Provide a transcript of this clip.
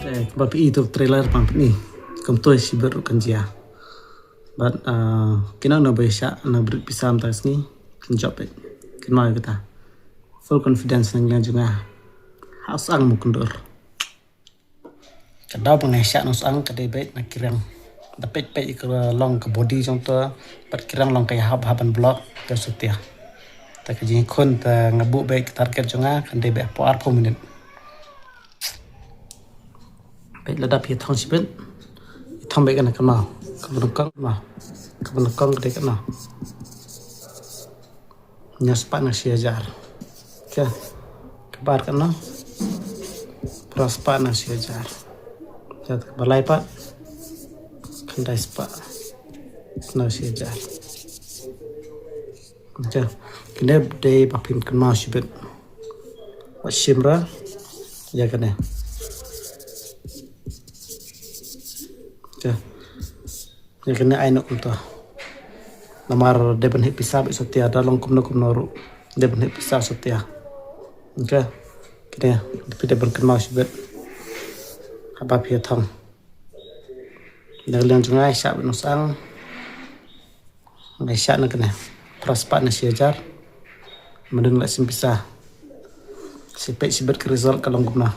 Bapi itu trailer pang ni kam tu si ber kan dia but kena na besha na ber pisam tas ni kan job it kan mai kata full confidence nang juga haus ang mu kundur kadau pengesya nus ang kadai bet na kirang dapat pe ke long ke body jong tu pat kirang long kai haban block ke setia ta ke jing kon ta ngabu bet target jonga kan dei be par po minute bet ladap hi thong sibet thong be kan kan mau kebenukang gede kan mau nyaspa na siajar ke kebar kan no prospa na siajar jat balai pak kendai spa na siajar ja kene de bapin kan mau sibet wasimra ya kan ya kena aino kunto namar deben hip pisab setia dalong kumno ru deben hip pisab setia oke kene dipide berkenal sibet apa pia tham dalang jungai syak nusang ngai syak na kene praspat na siajar mendeng la sim pisah sipet sibet ke result kalong kumna